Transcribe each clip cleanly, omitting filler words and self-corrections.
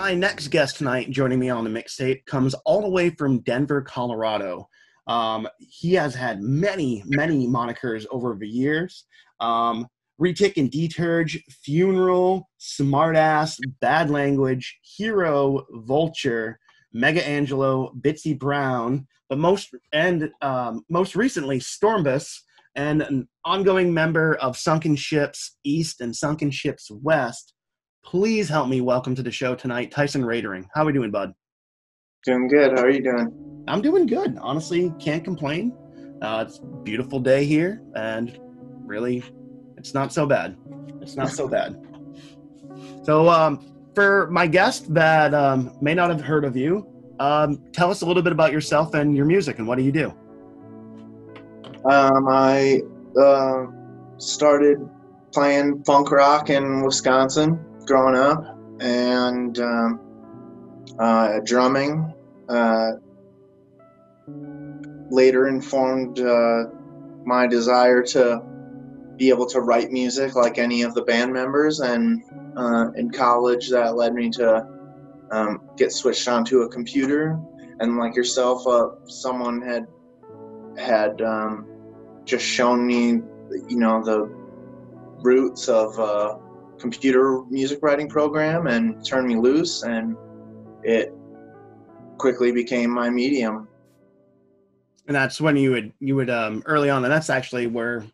My next guest tonight, joining me on the mixtape, comes all the way from Denver, Colorado. He has had many monikers over the years. Retic and Deterge, Funeral, Smartass, Bad Language, Hero, Vulture, Mega Angelo, Bitsy Brown, but most recently Stormbus, and an ongoing member of Sunken Ships East and Sunken Ships West. Please help me welcome to the show tonight, Tyson Ratering. How are we doing, bud? Doing good. How are you doing? I'm doing good. Honestly, can't complain. It's a beautiful day here, and really, it's not so bad. It's not so bad. So, for my guest that may not have heard of you, tell us a little bit about yourself and your music, and what do you do? I started playing punk rock in Wisconsin growing up, and drumming. Later informed my desire to be able to write music like any of the band members, and in college that led me to get switched onto a computer. And like yourself, someone had just shown me, the roots of computer music writing program and turned me loose, and it quickly became my medium. And that's when you would early on, and that's actually where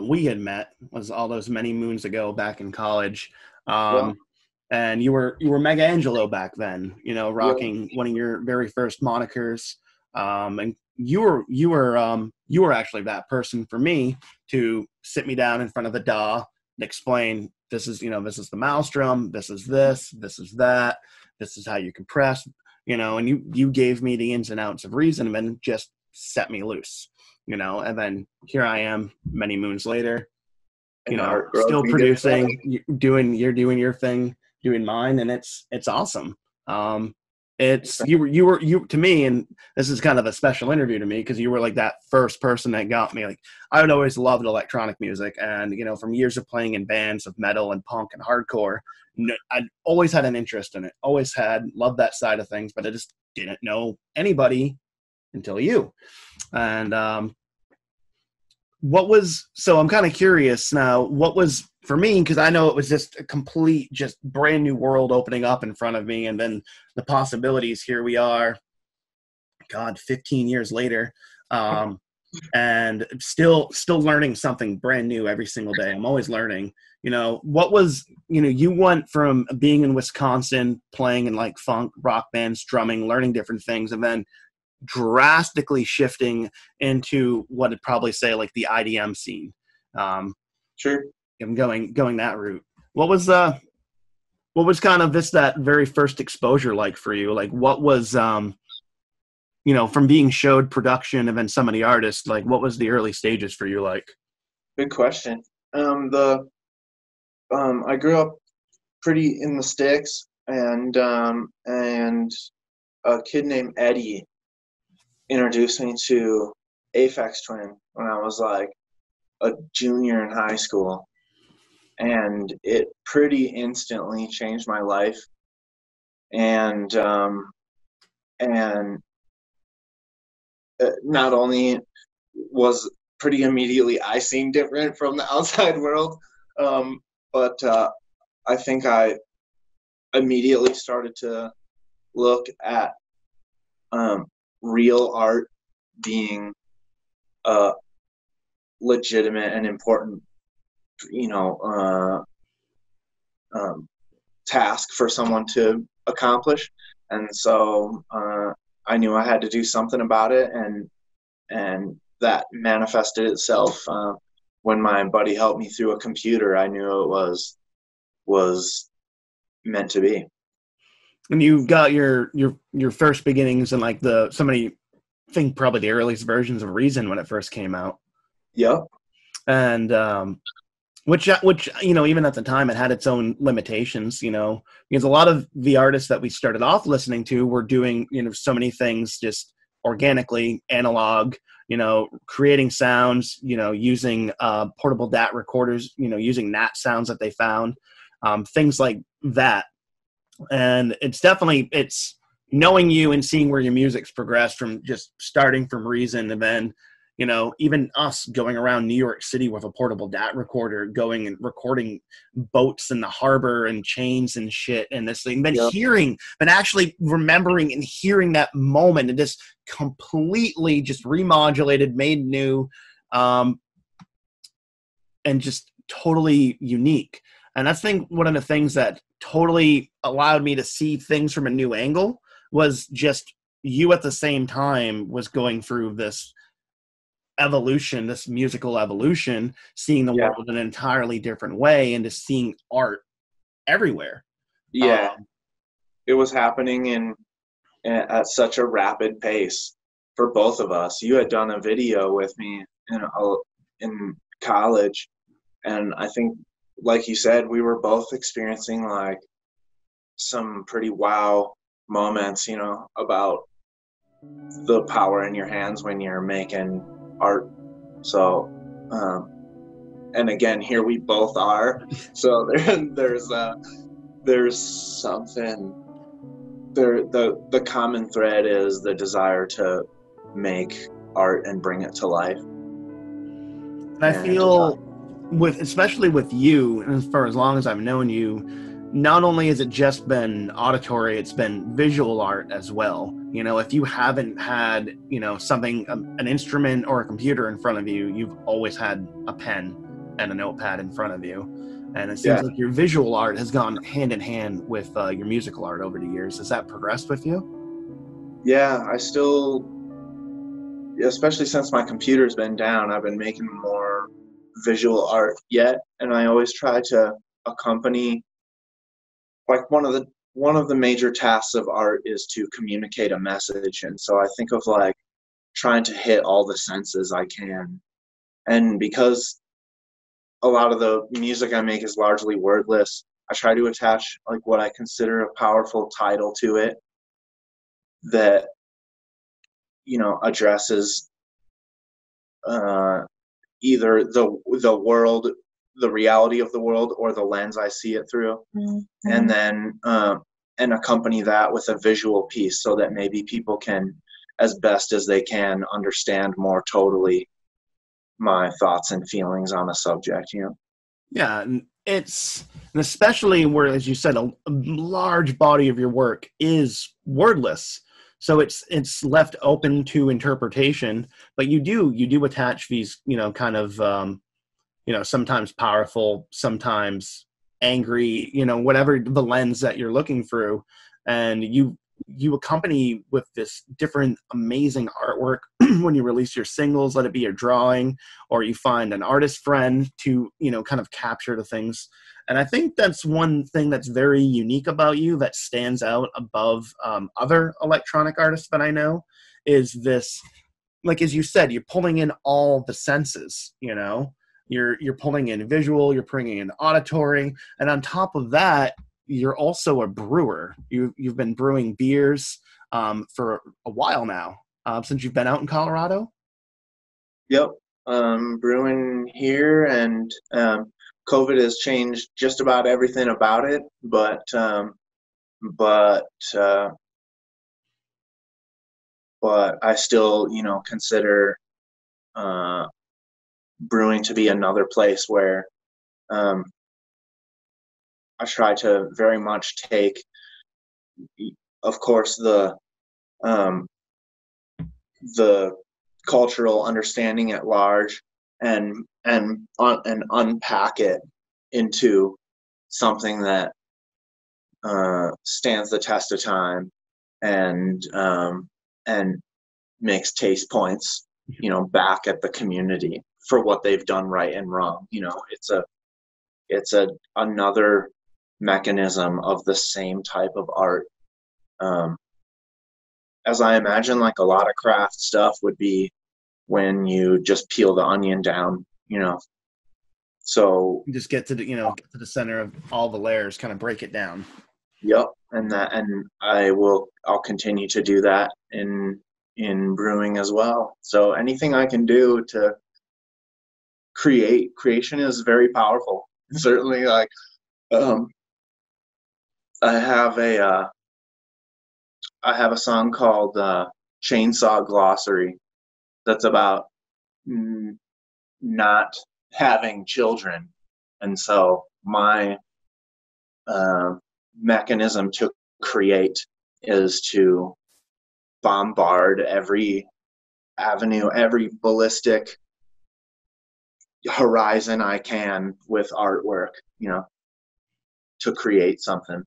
we had met, was all those many moons ago back in college. And you were Mega Angelo back then, rocking one of your very first monikers. And you were actually that person for me to sit me down in front of the DAW and explain, this is the mouse drum, this is this is that, this is how you compress, and you gave me the ins and outs of Reason and just set me loose, and then here I am many moons later, still producing, you're doing your thing, doing mine, and it's awesome. It's you were to me, and this is kind of a special interview to me because you were like that first person that got me. Like, I would always loved electronic music, and from years of playing in bands of metal and punk and hardcore, I always had an interest in it. Always loved that side of things, but I just didn't know anybody until you. And so I'm kind of curious now, what was for me, because I know it was just a complete, just brand new world opening up in front of me, and then the possibilities, here we are, 15 years later, and still learning something brand new every single day. I'm always learning. What was, you went from being in Wisconsin, playing in like funk rock bands, drumming, learning different things, and then drastically shifting into what I'd probably say like the IDM scene. Sure. I'm going that route. What was kind of that very first exposure like for you? Like, what was from being showed production and then some of the artists, like what was the early stages for you like? Good question. I grew up pretty in the sticks, and a kid named Eddie introduced me to Aphex Twin when I was like a junior in high school, and it pretty instantly changed my life. And not only was pretty immediately I seemed different from the outside world, but I think I immediately started to look at real art being a legitimate and important, task for someone to accomplish. And so I knew I had to do something about it, and that manifested itself when my buddy helped me through a computer. I knew it was meant to be. And you got your first beginnings in like I think probably the earliest versions of Reason when it first came out. Yep. And which even at the time it had its own limitations, because a lot of the artists that we started off listening to were doing so many things just organically, analog, creating sounds, using portable DAT recorders, using NAT sounds that they found, things like that. And it's knowing you and seeing where your music's progressed from just starting from Reason, and then, you know, even us going around New York City with a portable DAT recorder, going and recording boats in the harbor and chains and shit and this thing, then actually remembering and hearing that moment and just completely just remodulated, made new, and just totally unique. And I think one of the things that totally allowed me to see things from a new angle was just you at the same time was going through this evolution, this musical evolution, seeing the world in an entirely different way and just seeing art everywhere. Yeah. It was happening at such a rapid pace for both of us. You had done a video with me in college, and I think, like you said, we were both experiencing like some pretty wow moments, you know, about the power in your hands when you're making art. So, and again, here we both are. So there's something there. The common thread is the desire to make art and bring it to life. And I feel especially with you, and for as long as I've known you, not only has it just been auditory, it's been visual art as well. You know, if you haven't had, you know, something, an instrument or a computer in front of you, you've always had a pen and a notepad in front of you. And it seems like your visual art has gone hand in hand with your musical art over the years. Has that progressed with you? Yeah, I still, especially since my computer's been down, I've been making more visual art yet. And I always try to accompany, like one of the major tasks of art is to communicate a message. And so I think of like trying to hit all the senses I can. And because a lot of the music I make is largely wordless, I try to attach like what I consider a powerful title to it that, you know, addresses either the world, the reality of the world, or the lens I see it through. Mm-hmm. And then and accompany that with a visual piece so that maybe people can, as best as they can, understand more totally my thoughts and feelings on a subject, you know? Yeah, and especially where, as you said, a large body of your work is wordless. So it's left open to interpretation, but you do attach these, you know, kind of, you know, sometimes powerful, sometimes angry, you know, whatever the lens that you're looking through, and you accompany with this different amazing artwork when you release your singles, let it be your drawing, or you find an artist friend to, you know, kind of capture the things. And I think that's one thing that's very unique about you that stands out above other electronic artists that I know, is this, like, as you said, you're pulling in all the senses, you know, you're pulling in visual, you're bringing in auditory, and on top of that, you're also a brewer. You've been brewing beers for a while now, since you've been out in Colorado. Yep, brewing here, and COVID has changed just about everything about it. But I still, you know, consider brewing to be another place where I try to very much take, of course, the cultural understanding at large and unpack it into something that stands the test of time and makes taste points, you know, back at the community for what they've done right and wrong. You know, it's another mechanism of the same type of art. As I imagine, like a lot of craft stuff would be when you just peel the onion down, you know. So you just get to the, you know, get to the center of all the layers, kind of break it down. Yep, and I'll continue to do that in brewing as well. So anything I can do to creation is very powerful. Certainly, like I have a song called Chainsaw Glossary that's about not having children. And so my mechanism to create is to bombard every avenue, every ballistic horizon I can with artwork, to create something.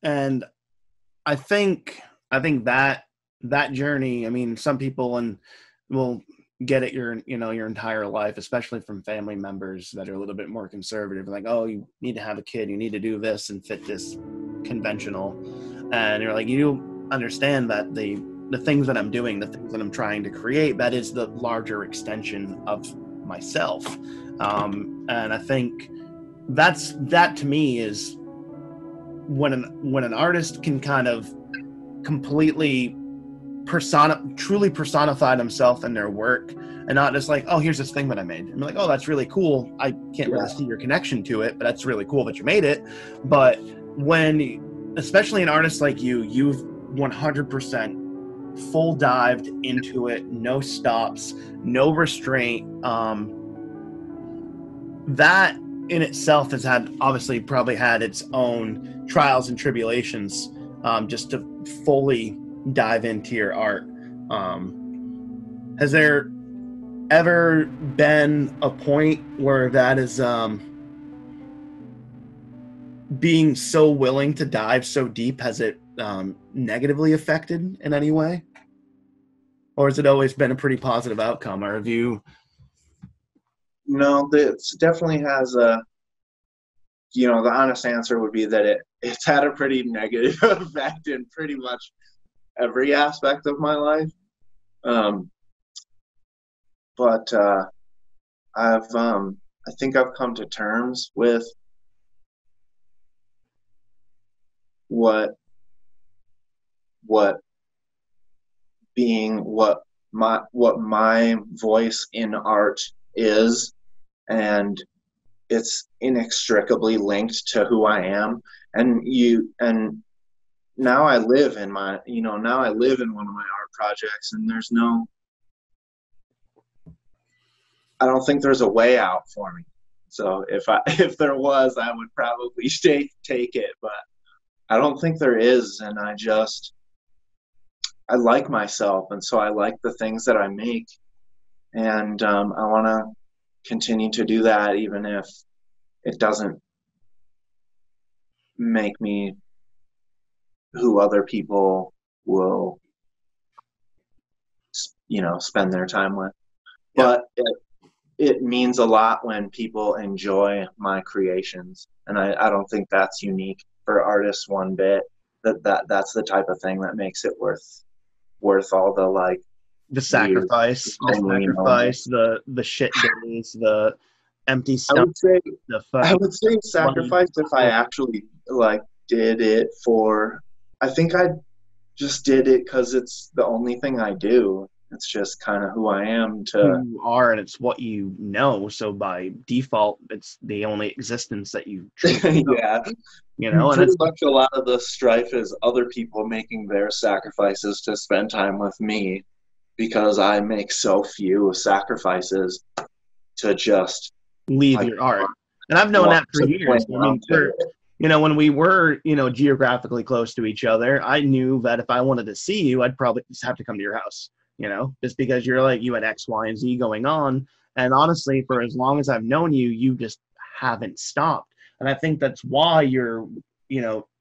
And I think that journey, I mean, some people will get it your entire life, especially from family members that are a little bit more conservative, like, oh, you need to have a kid, you need to do this and fit this conventional. And you're like, you understand that the things that I'm doing, the things that I'm trying to create, that is the larger extension of myself. And I think that to me is when an artist can kind of completely truly personify themselves in their work, and not just like, oh, here's this thing that I made. I'm like, oh, that's really cool. I can't really see your connection to it, but that's really cool that you made it. But when, especially an artist like you've 100% full dived into it, no stops, no restraint. That in itself has probably had its own trials and tribulations, just to fully dive into your art. Has there ever been a point where that is being so willing to dive so deep, has it negatively affected in any way? Or has it always been a pretty positive outcome? Or have you... No, it definitely has the honest answer would be that it's had a pretty negative effect in pretty much every aspect of my life. But I think I've come to terms with what my voice in art is, and it's inextricably linked to who I am. And now I live in one of my art projects, and I don't think there's a way out for me. So if there was, I would probably take it, but I don't think there is. And I like myself, and so I like the things that I make, and I want to continue to do that, even if it doesn't make me who other people will, spend their time with. But it means a lot when people enjoy my creations, and I don't think that's unique for artists one bit. That's the type of thing that makes it worth all the the sacrifice, the shit days, the empty stuff. I would say sacrifice if I actually did it for. I think I just did it because it's the only thing I do. It's just kind of who I am. Who you are, and it's what you know. So by default, it's the only existence that you truly know. Yeah. And pretty much a lot of the strife is other people making their sacrifices to spend time with me, because I make so few sacrifices to just leave your art. And I've known that for years. I mean, when we were, geographically close to each other, I knew that if I wanted to see you, I'd probably just have to come to your house, just because you had X, Y, and Z going on. And honestly, for as long as I've known you, you just haven't stopped. And I think that's why you're,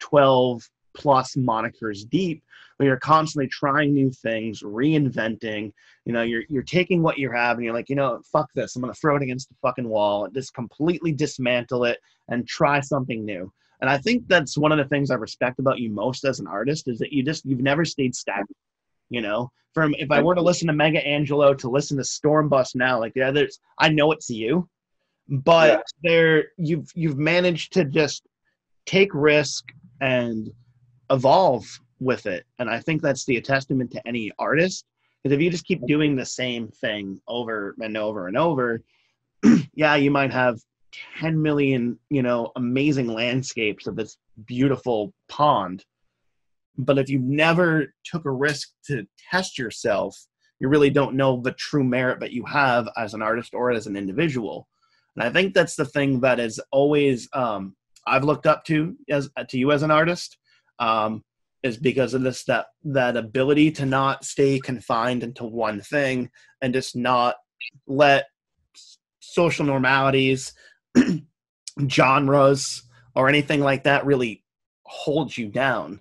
12 plus monikers deep, but you're constantly trying new things, reinventing. You're taking what you have and you're like, fuck this. I'm going to throw it against the fucking wall, just completely dismantle it and try something new. And I think that's one of the things I respect about you most as an artist, is that you've never stayed stagnant. From, if I were to listen to Mega Angelo, to listen to Stormbus now, I know it's you, but you've managed to just take risk and evolve with it. And I think that's the testament to any artist, because if you just keep doing the same thing over and over and over, yeah, you might have 10 million, amazing landscapes of this beautiful pond. But if you never took a risk to test yourself, you really don't know the true merit that you have as an artist or as an individual. And I think that's the thing that is always I've looked up to you as an artist, is because of this, that ability to not stay confined into one thing and just not let social normalities, genres, or anything like that really hold you down.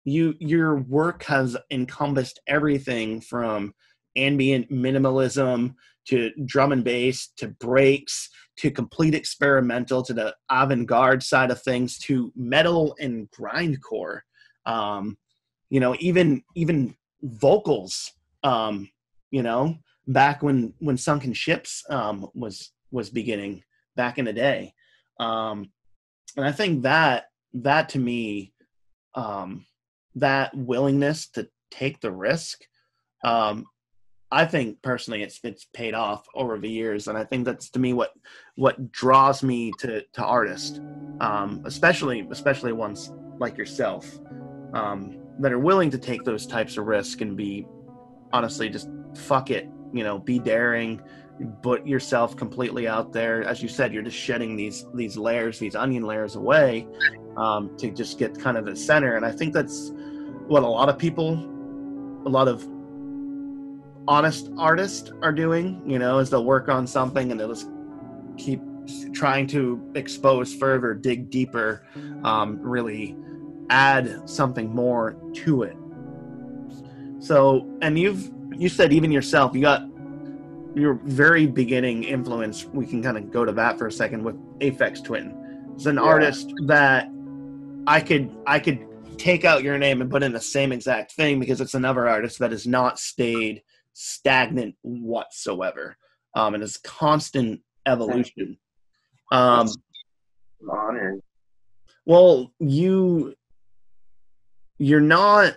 Your work has encompassed everything from ambient minimalism to drum and bass to breaks to complete experimental to the avant-garde side of things to metal and grindcore. Even vocals. Back when Sunken Ships was beginning back in the day, and I think that to me, that willingness to take the risk, I think personally it's paid off over the years, and I think that's to me what draws me to artists, especially ones like yourself, that are willing to take those types of risk and be honestly just fuck it, be daring, put yourself completely out there. As you said, you're just shedding these layers, these onion layers away, to just get kind of the center. And I think that's what a lot of honest artists are doing, is they'll work on something and they'll just keep trying to expose further, dig deeper, really add something more to it. So, and you said even yourself, you got your very beginning influence. We can kind of go to that for a second with Aphex Twin. It's an artist that I could take out your name and put in the same exact thing, because it's another artist that has not stayed stagnant whatsoever, and is constant evolution. I'm honored. Well, you're not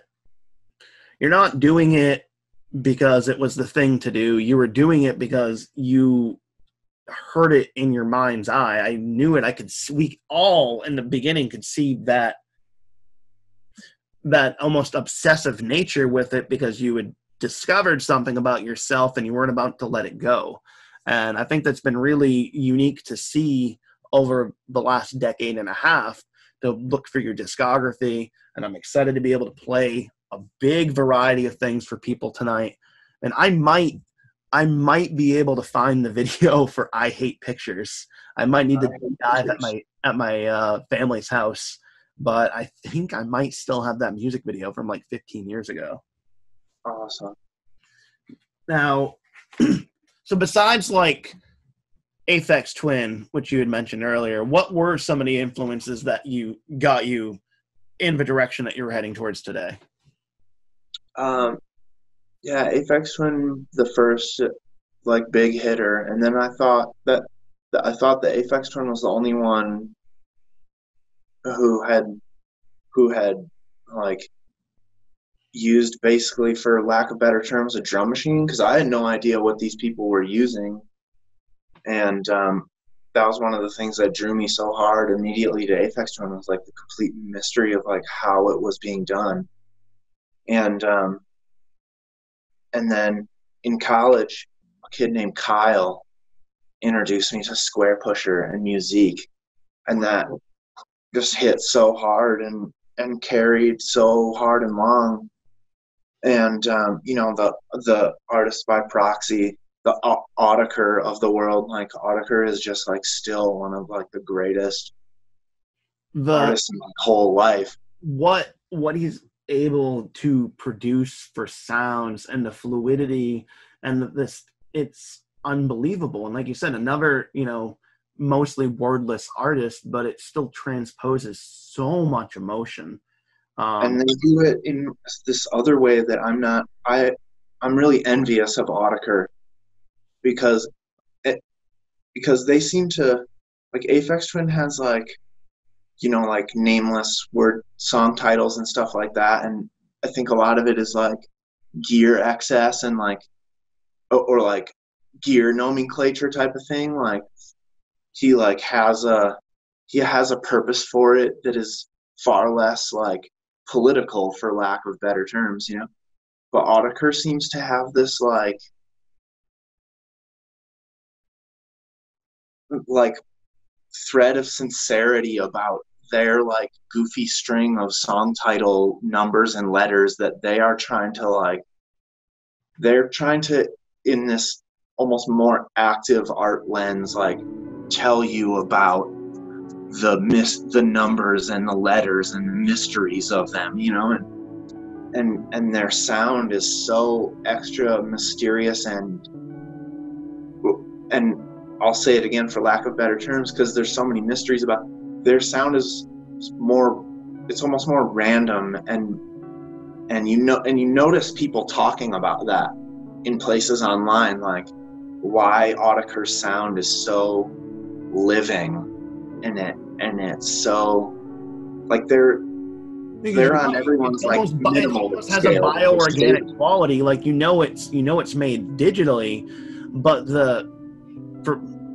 doing it because it was the thing to do. You were doing it because you heard it in your mind's eye. I knew it. We all in the beginning could see that almost obsessive nature with it, because you had discovered something about yourself and you weren't about to let it go. And I think that's been really unique to see over the last decade and a half, to look for your discography. And I'm excited to be able to play a big variety of things for people tonight. And I might be able to find the video for I Hate Pictures. I might need to dive at my family's house, but I think I might still have that music video from like 15 years ago. Awesome. Now, so besides like Aphex Twin, which you had mentioned earlier, what were some of the influences that got you in the direction that you were heading towards today? Aphex Twin, the first like big hitter, and then I thought that Aphex Twin was the only one who had like used, basically, for lack of better terms, a drum machine, because I had no idea what these people were using, and that was one of the things that drew me so hard immediately to Aphex Twin, was like the complete mystery of like how it was being done. And then in college, a kid named Kyle introduced me to Square Pusher and Musique, and that just hit so hard and carried so hard and long. And the artist by proxy, the Autechre of the world, like Autechre is just like still one of like the greatest artists in my whole life. What he's able to produce for sounds and the fluidity and it's unbelievable. And like you said, another mostly wordless artist, but it still transposes so much emotion. And they do it in this other way that I'm really envious of Autechre, because they seem to, like, Aphex Twin has like nameless word song titles and stuff like that, and I think a lot of it is like gear excess and like or like gear nomenclature type of thing, like he like has a purpose for it that is far less like political, for lack of better terms, you know. But Autechre seems to have this like thread of sincerity about their like goofy string of song title numbers and letters that they're trying to in this almost more active art lens like tell you about the numbers and the letters and the mysteries of them, you know. And their sound is so extra mysterious, and I'll say it again for lack of better terms, because there's so many mysteries about their sound is more, it's almost more random, and you notice people talking about that in places online, like why Autechre's sound is so living, and it's so like they're on everyone's like minimal it has a bioorganic quality. Like you know it's made digitally, but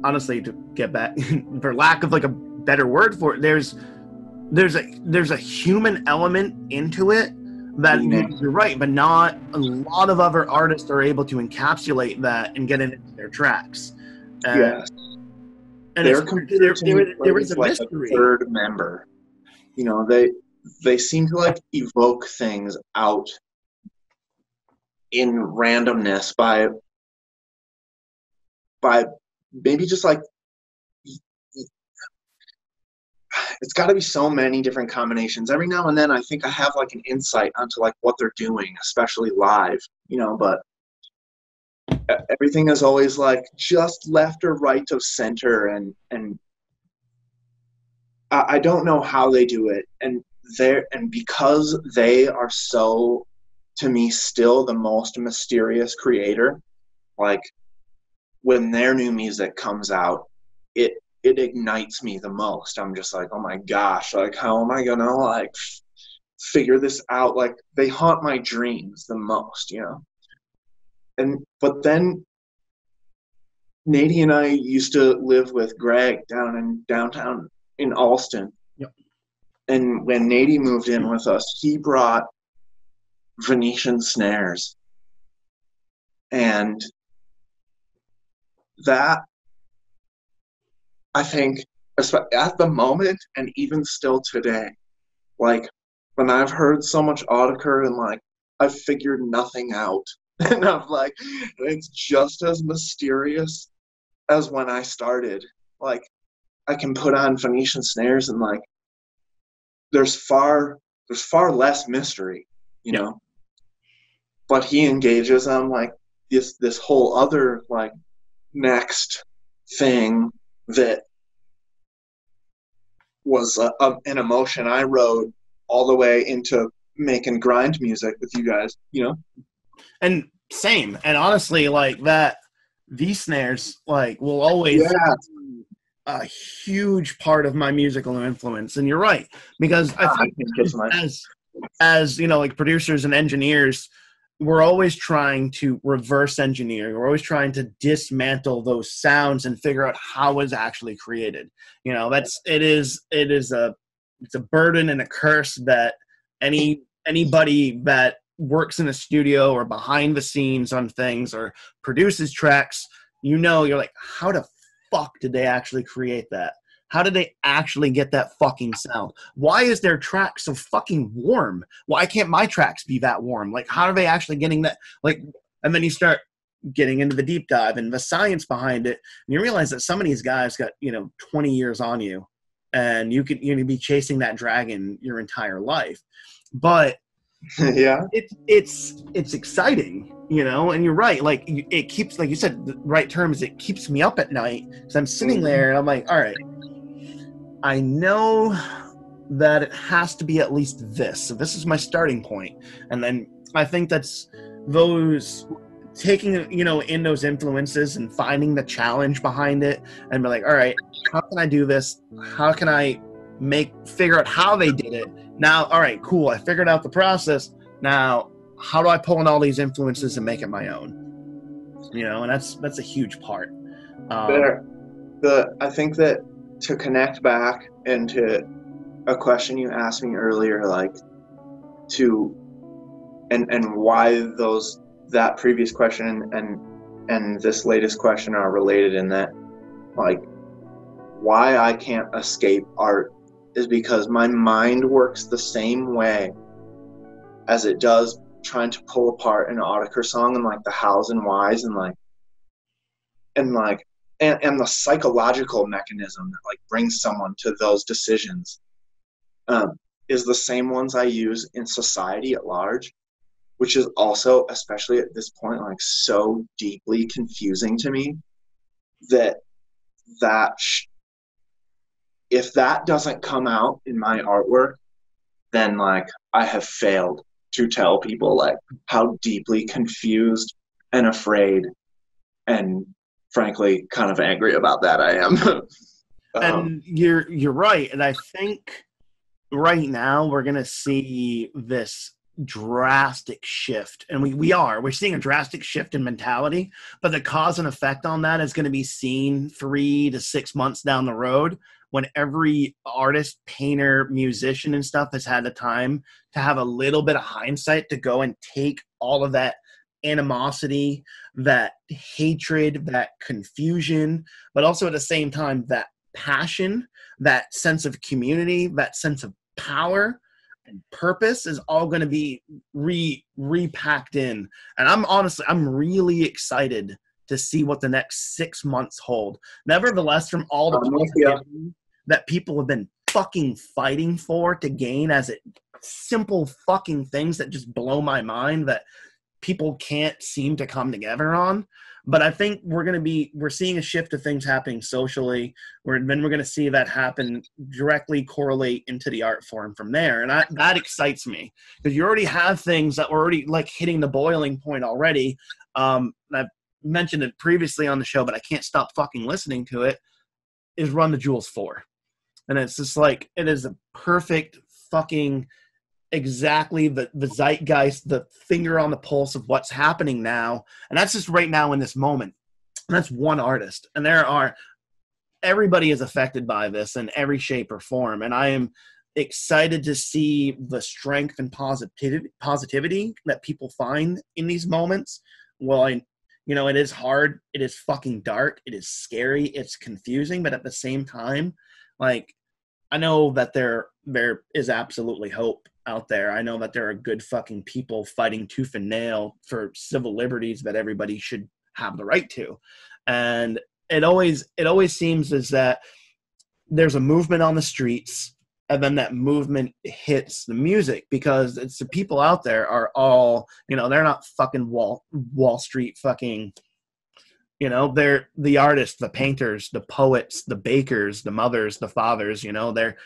honestly, to get back, for lack of like a better word for it, there's a human element into it that you're right, but not a lot of other artists are able to encapsulate that and get it into their tracks. Yes. And there is a like mystery. A third member, you know, they seem to like evoke things out in randomness by maybe just like it's got to be so many different combinations. Every now and then I think I have like an insight onto like what they're doing, especially live, you know, but everything is always like just left or right of center, and I don't know how they do it, and because they are so, to me, still the most mysterious creator, like when their new music comes out, it ignites me the most. I'm just like, oh my gosh, like how am I gonna like figure this out? Like they haunt my dreams the most, you know. But then Nady and I used to live with Greg down in downtown in Alston. Yep. And when Nady moved in with us, he brought Venetian snares. And that, I think, at the moment and even still today, like when I've heard so much Autechre and like I've figured nothing out, and I'm like, it's just as mysterious as when I started. Like I can put on Venetian snares and like there's far less mystery, you know. But he engages on like this whole other like next thing that was an emotion I rode all the way into making grind music with you guys, you know. And same, and honestly, like that, these snares like will always be a huge part of my musical influence. And you're right, because I think as you know, like producers and engineers, we're always trying to reverse engineer. We're always trying to dismantle those sounds and figure out how it's actually created. You know, it's a burden and a curse that anybody that works in a studio or behind the scenes on things or produces tracks, you know, you're like, how the fuck did they actually create that? How did they actually get that fucking sound? Why is their track so fucking warm? Why can't my tracks be that warm? Like, how are they actually getting that? Like, and then you start getting into the deep dive and the science behind it, and you realize that some of these guys got, 20 years on you, and you could be chasing that dragon your entire life. But yeah, it's exciting, and you're right. Like it keeps, like you said, the right terms. It keeps me up at night because I'm sitting there and I'm like, all right, I know that it has to be at least this. So this is my starting point. And then I think that's those taking, in those influences and finding the challenge behind it and be like, all right, how can I do this? How can I figure out how they did it? Now, all right, cool. I figured out the process. Now, how do I pull in all these influences and make it my own? And that's a huge part. I think that to connect back into a question you asked me earlier, like to and why that previous question and this latest question are related, in that, like, why I can't escape art is because my mind works the same way as it does trying to pull apart an Autechre song, and like the hows and whys, and the psychological mechanism that like brings someone to those decisions is the same ones I use in society at large, which is also, especially at this point, like so deeply confusing to me that if that doesn't come out in my artwork, then like I have failed to tell people like how deeply confused and afraid and frankly kind of angry about that I am. And you're right. And I think right now we're going to see this drastic shift, and we're seeing a drastic shift in mentality, but the cause and effect on that is going to be seen 3 to 6 months down the road, when every artist, painter, musician and stuff has had the time to have a little bit of hindsight to go and take all of that animosity, that hatred, that confusion, but also at the same time that passion, that sense of community, that sense of power and purpose is all going to be repacked in. And I'm really excited to see what the next 6 months hold. Nevertheless, from all the positivity that people have been fucking fighting for to gain, as it simple fucking things that just blow my mind that people can't seem to come together on. But I think we're seeing a shift of things happening socially, then we're going to see that happen directly correlate into the art form from there. And that excites me, because you already have things that were already like hitting the boiling point already. I've mentioned it previously on the show, but I can't stop fucking listening to it, is Run the Jewels 4. And it's just like, it is a perfect fucking exactly the zeitgeist, the finger on the pulse of what's happening now. And that's just right now in this moment. And that's one artist. And everybody is affected by this in every shape or form. And I am excited to see the strength and positivity that people find in these moments. Well, it is hard. It is fucking dark. It is scary. It's confusing. But at the same time, like, I know that there is absolutely hope out there. I know that there are good fucking people fighting tooth and nail for civil liberties that everybody should have the right to. And it always seems as that there's a movement on the streets, and then that movement hits the music, because it's the people out there are all, they're not fucking Wall Street fucking, they're the artists, the painters, the poets, the bakers, the mothers, the fathers, they're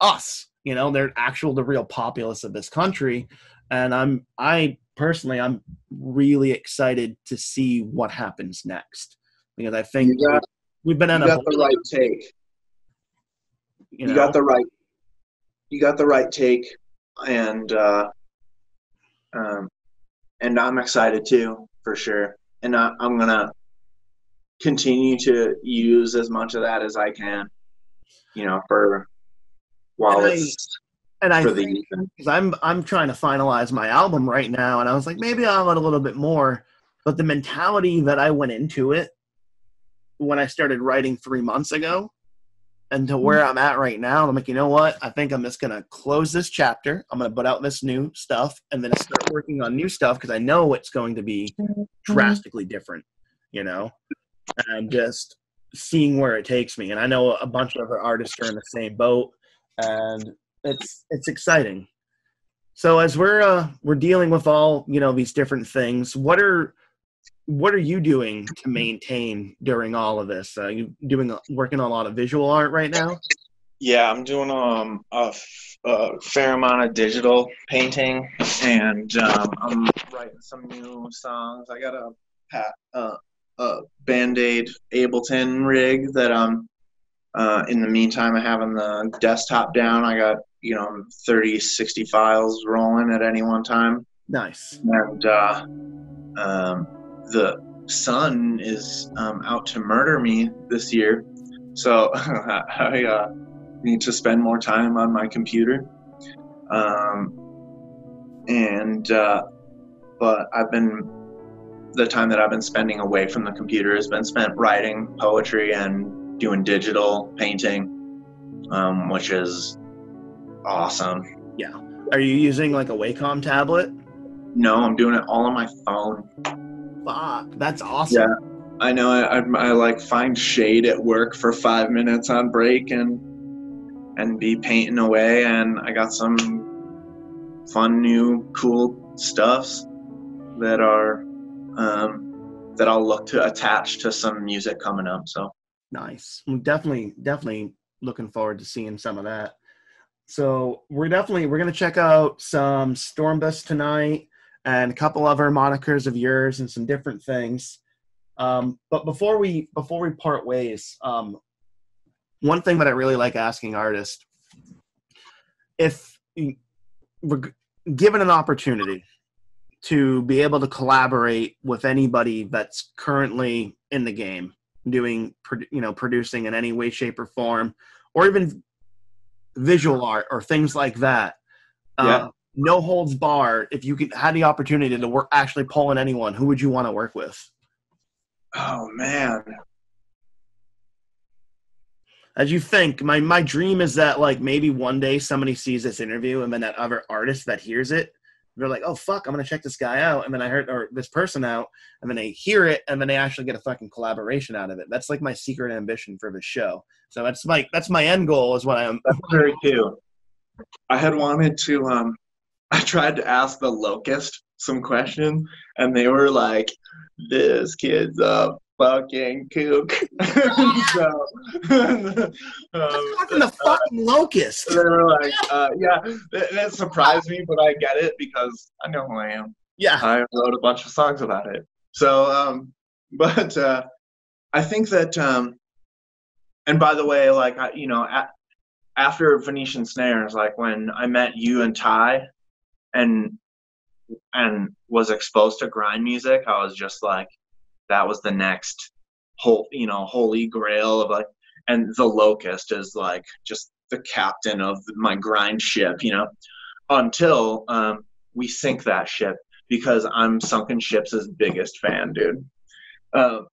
us, they're the real populace of this country. And I'm really excited to see what happens next, because I think we've been on the right take. You got the right take, and I'm excited too, for sure. And I'm gonna continue to use as much of that as I can, for while it's. And I think, because I'm trying to finalize my album right now, and I was like, maybe I'll add a little bit more. But the mentality that I went into it when I started writing 3 months ago, and to where I'm at right now, I'm like, you know what? I think I'm just going to close this chapter. I'm going to put out this new stuff, and then start working on new stuff, because I know it's going to be drastically different, and just seeing where it takes me. And I know a bunch of other artists are in the same boat, and it's exciting. So as we're dealing with all, these different things, what are you doing to maintain during all of this? You working on a lot of visual art right now? Yeah, I'm doing a fair amount of digital painting, and I'm writing some new songs. I got a Band-Aid Ableton rig that in the meantime I have on the desktop down. I got 30, 60 files rolling at any one time. Nice. And the sun is out to murder me this year. So I need to spend more time on my computer. And but the time that I've been spending away from the computer has been spent writing poetry and doing digital painting, which is awesome. Yeah. Are you using like a Wacom tablet? No, I'm doing it all on my phone. Fuck, that's awesome. Yeah, I know. I like find shade at work for 5 minutes on break and be painting away, and I got some fun new cool stuffs that are that I'll look to attach to some music coming up. So nice. I'm definitely looking forward to seeing some of that. So we're gonna check out some Stormbus tonight and a couple other monikers of yours and some different things. But before we part ways, one thing that I really like asking artists, if we're given an opportunity to be able to collaborate with anybody that's currently in the game, doing, producing in any way, shape, or form, or even visual art or things like that. No holds barred. If you had the opportunity to actually pull in anyone, who would you want to work with? Oh man. As you think, my dream is that like maybe one day somebody sees this interview and then that other artist that hears it, they're like, oh fuck, I'm gonna check this guy out, and then I heard or this person out, and then they hear it, and then they actually get a fucking collaboration out of it. That's like my secret ambition for this show. So that's my end goal is what I am. That's very cute. I had wanted to I tried to ask the Locust some questions, and they were like, "This kid's a fucking kook." So, Talking the fucking Locust. They were like, "Yeah." That surprised me, but I get it because I know who I am. Yeah, I wrote a bunch of songs about it. So, but I think that, and by the way, like after Venetian Snares, like when I met you and Ty, and was exposed to grind music, I was just like, that was the next holy grail of like, and the Locust is like just the captain of my grind ship, until we sink that ship, because I'm Sunken Ship's biggest fan, dude. But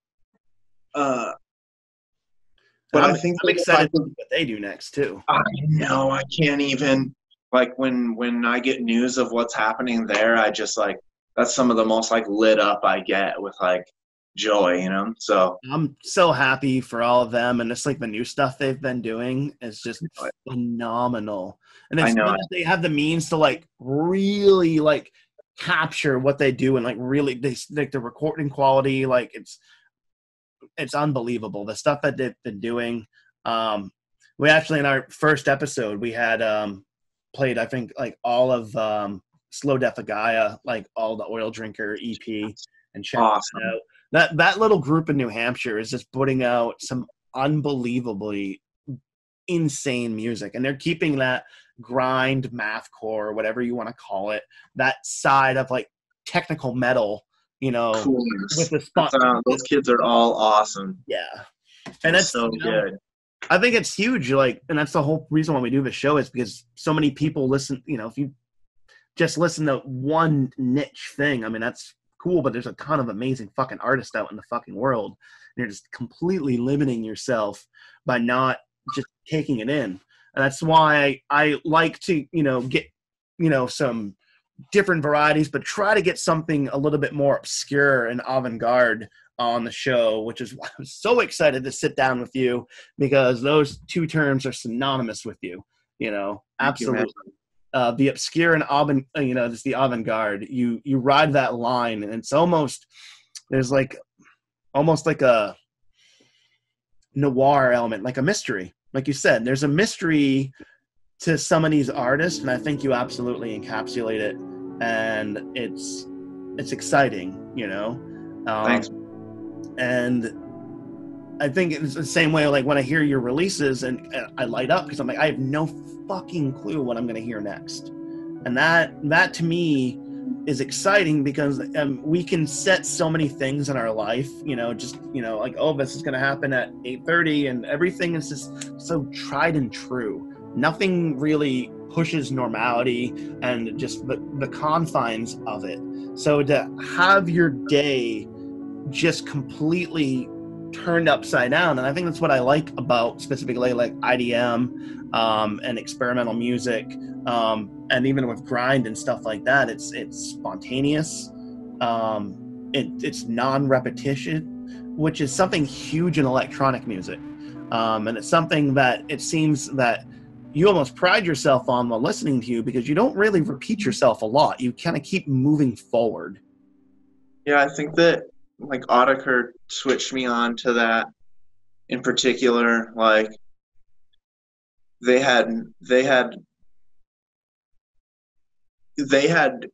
I think I'm excited to see what they do next too. I know, I can't even. Like when I get news of what's happening there, I just like, that's some of the most like lit up I get with like joy, So I'm so happy for all of them, and it's like the new stuff they've been doing is just phenomenal. And it's good that they have the means to like really like capture what they do, and like really they like the recording quality, like it's unbelievable the stuff that they've been doing. We actually in our first episode we had played, I think, like all of Slow Death of Gaia, like all the Oil Drinker EP, and check awesome. it out. That little group in New Hampshire is just putting out some unbelievably insane music, and they're keeping that grind, mathcore, whatever you want to call it, that side of like technical metal, Coolness. with the spot. Those kids are all awesome. Yeah, and that's so good. I think it's huge, like, and that's the whole reason why we do the show, is because so many people listen. If you just listen to one niche thing, I mean, that's cool, but there's a ton of amazing fucking artists out in the fucking world. And you're just completely limiting yourself by not just taking it in. And that's why I like to, get, some different varieties, but try to get something a little bit more obscure and avant-garde on the show, which is why I'm so excited to sit down with you, because those two terms are synonymous with you, absolutely. The obscure and just the avant-garde, you ride that line, and it's almost, there's like almost like a noir element, like a mystery. Like you said, there's a mystery to some of these artists, and I think you absolutely encapsulate it, and it's exciting, Thanks. And I think it's the same way, like when I hear your releases and I light up, because I'm like, I have no fucking clue what I'm going to hear next. And that to me is exciting because we can set so many things in our life, just, like, oh, this is going to happen at 8:30, and everything is just so tried and true. Nothing really pushes normality and just the confines of it. So to have your day just completely turned upside down, and I think that's what I like about specifically like IDM and experimental music, and even with grind and stuff like that, it's spontaneous, it's non-repetition, which is something huge in electronic music, and it's something that it seems that you almost pride yourself on while listening to you, because you don't really repeat yourself a lot. You kind of keep moving forward. Yeah, I think that like Autechre switched me on to that in particular. Like they had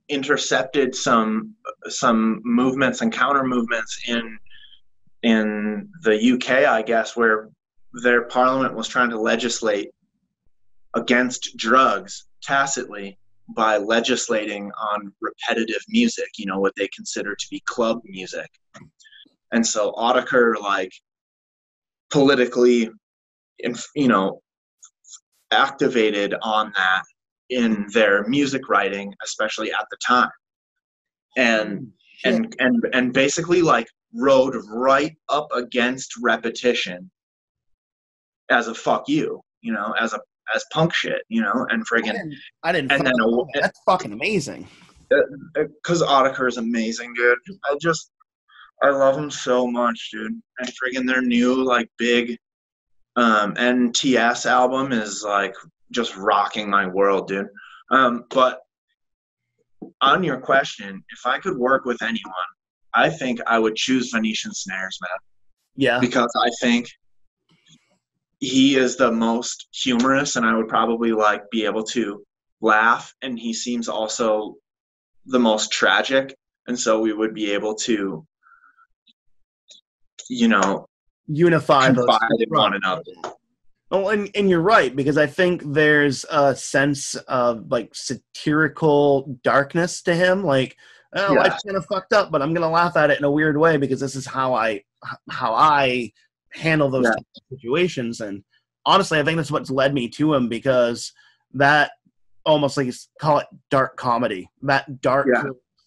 intercepted some movements and counter movements in the UK, I guess, where their parliament was trying to legislate against drugs tacitly by legislating on repetitive music, what they consider to be club music. And so Autechre, like, politically, activated on that in their music writing, especially at the time. And basically, like, rode right up against repetition as a fuck you, as punk shit, and friggin' I didn't and then that's fucking amazing. Because Autechre is amazing, dude. I love them so much, dude. And friggin' their new, like, big NTS album is, like, just rocking my world, dude. But on your question, if I could work with anyone, I think I would choose Venetian Snares, man. Yeah. Because I think he is the most humorous, and I would probably, like, be able to laugh, and he seems also the most tragic, and so we would be able to, unify those in one another. Oh, and you're right, because I think there's a sense of, like, satirical darkness to him. Like, life's kind of fucked up, but I'm gonna laugh at it in a weird way because this is how I handle those types of situations. And honestly, I think that's what's led me to him, because that almost, like, call it dark comedy, that dark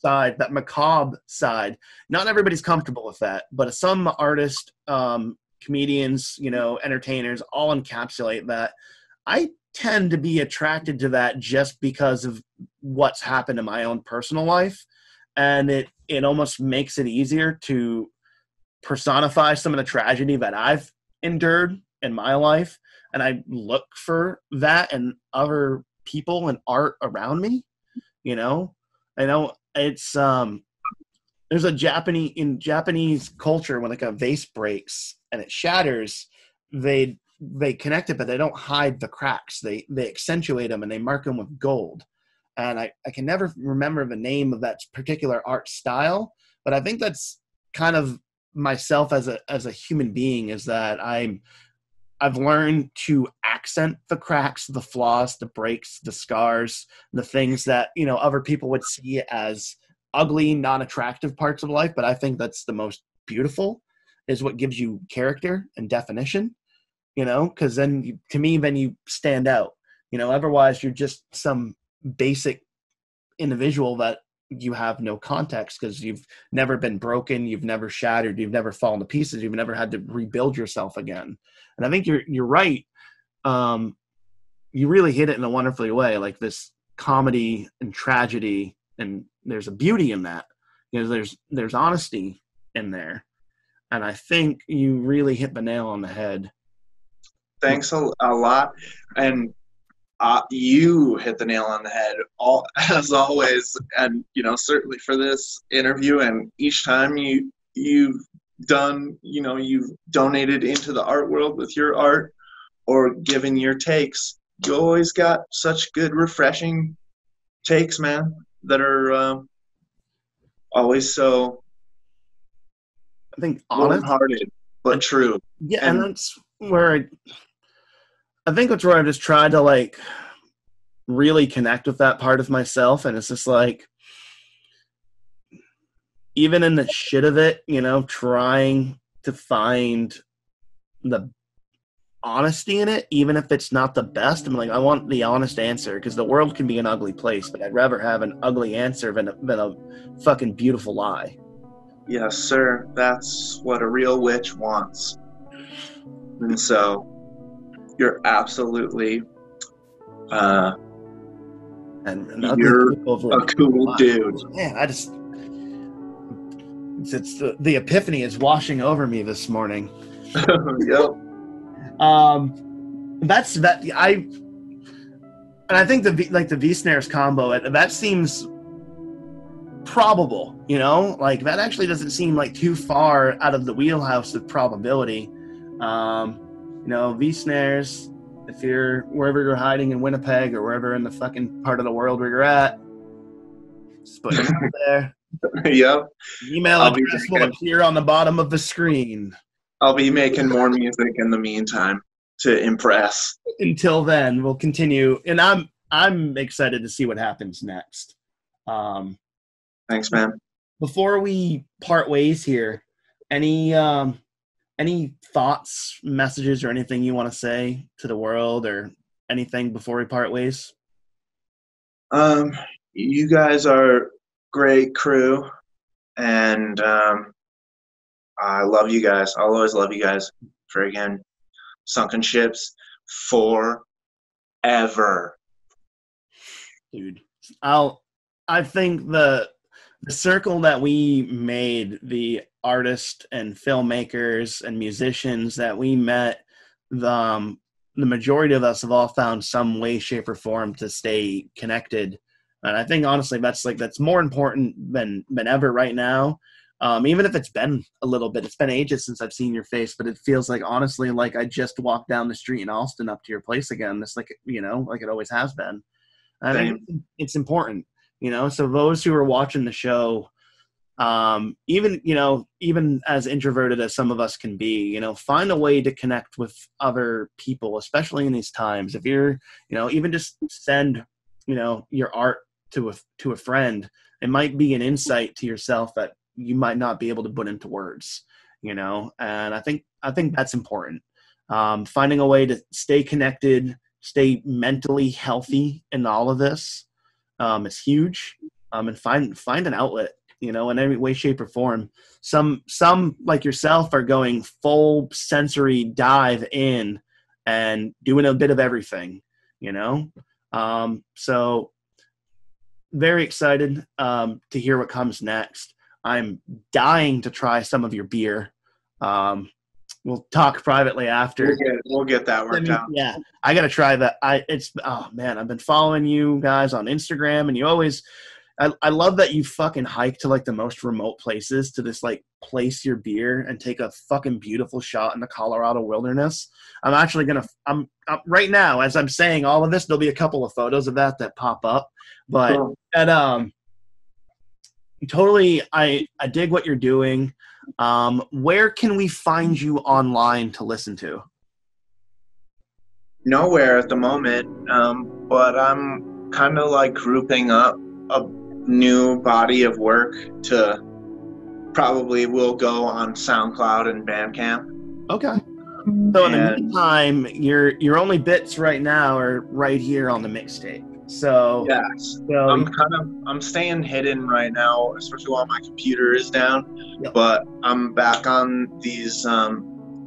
side, that macabre side. Not everybody's comfortable with that, but some artists, comedians, entertainers, all encapsulate that. I tend to be attracted to that just because of what's happened in my own personal life, and it almost makes it easier to personify some of the tragedy that I've endured in my life, and I look for that in other people and art around me. I know it's there's a Japanese culture, when, like, a vase breaks and it shatters, they connect it, but they don't hide the cracks. They accentuate them, and they mark them with gold. And I can never remember the name of that particular art style, but I think that's kind of myself as a human being, is that I've learned to accent the cracks, the flaws, the breaks, the scars, the things that, other people would see as ugly, non-attractive parts of life. But I think that's the most beautiful, is what gives you character and definition, because then to me, then you stand out. Otherwise you're just some basic individual that you have no context, because you've never been broken, you've never shattered, you've never fallen to pieces, you've never had to rebuild yourself again. And I think you're right. You really hit it in a wonderful way, like this comedy and tragedy, and there's a beauty in that. There's honesty in there, and I think you really hit the nail on the head. Thanks a lot, and you hit the nail on the head, as always, and certainly for this interview, and each time you've done, you've donated into the art world with your art or given your takes. You always got such good, refreshing takes, man, that are always so, I think, honest, hearted, but true. Yeah, and that's where I think that's where I just tried to, like, really connect with that part of myself. And it's just like, even in the shit of it, you know, trying to find the honesty in it, even if it's not the best. I'm like, I want the honest answer, because the world can be an ugly place, but I'd rather have an ugly answer than a fucking beautiful lie. Yes, sir. That's what a real witch wants. And so you're absolutely And you're a cool dude. Man, it's the epiphany is washing over me this morning. Yep. That's that I think the V snares combo, that seems probable, you know, like that actually doesn't seem like too far out of the wheelhouse of probability. You know, V snares, if you're wherever you're hiding in Winnipeg or wherever in the fucking part of the world where you're at, just put it out there. Yep. Email address will appear on the bottom of the screen. I'll be making more music in the meantime to impress. Until then, we'll continue, and I'm excited to see what happens next. Thanks, man. Before we part ways here, any thoughts, messages, or anything you want to say to the world, or anything before we part ways? You guys are great crew, and I love you guys. I'll always love you guys. Friggin' Sunken Ships forever. Dude, I think the circle that we made, the artists and filmmakers and musicians that we met, the majority of us have all found some way, shape, or form to stay connected. And I think honestly that's more important than ever right now. Even if it's been a little bit, it's been ages since I've seen your face, but it feels like, honestly, like I just walked down the street in Austin up to your place again. It's like, you know, like it always has been. I think it's important, you know, so those who are watching the show, even as introverted as some of us can be, you know, find a way to connect with other people, especially in these times. If you're, you know, even just send, you know, your art to a friend. It might be an insight to yourself that you might not be able to put into words, you know, and I think that's important. Finding a way to stay connected, stay mentally healthy in all of this is huge. And find an outlet, you know, in every way, shape, or form. Some like yourself are going full sensory dive in and doing a bit of everything, you know. So very excited to hear what comes next. I'm dying to try some of your beer. We'll talk privately after. We'll get that worked out. Yeah, I got to try that. Oh man, I've been following you guys on Instagram, and you always, I love that you fucking hike to like the most remote places to just like place your beer and take a fucking beautiful shot in the Colorado wilderness. I'm actually I'm right now, as I'm saying all of this, there'll be a couple of photos of that pop up, but cool. Totally, I dig what you're doing. Where can we find you online to listen to? Nowhere at the moment, but I'm kind of like grouping up a new body of work to probably will go on SoundCloud and Bandcamp. Okay. So in the meantime, your only bits right now are right here on the mixtape. So yes, so I'm staying hidden right now, especially while my computer is down. Yep. But I'm back on these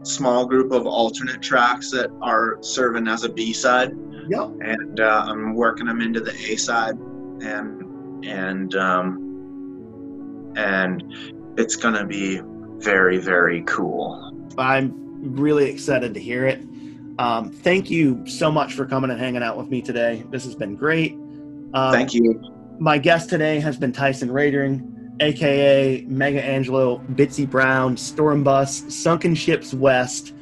small group of alternate tracks that are serving as a B-side. Yep. And I'm working them into the A-side, and it's gonna be very, very cool. I'm really excited to hear it. Thank you so much for coming and hanging out with me today. This has been great. Thank you. My guest today has been Tyson Ratering, a.k.a. Mega Angelo, Bitsy Brown, Stormbus, Sunken Ships West.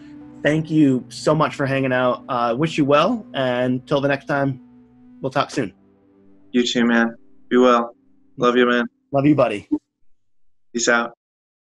Thank you so much for hanging out. Wish you well, and till the next time, we'll talk soon. You too, man. Be well. Love you, man. Love you, buddy. Peace out.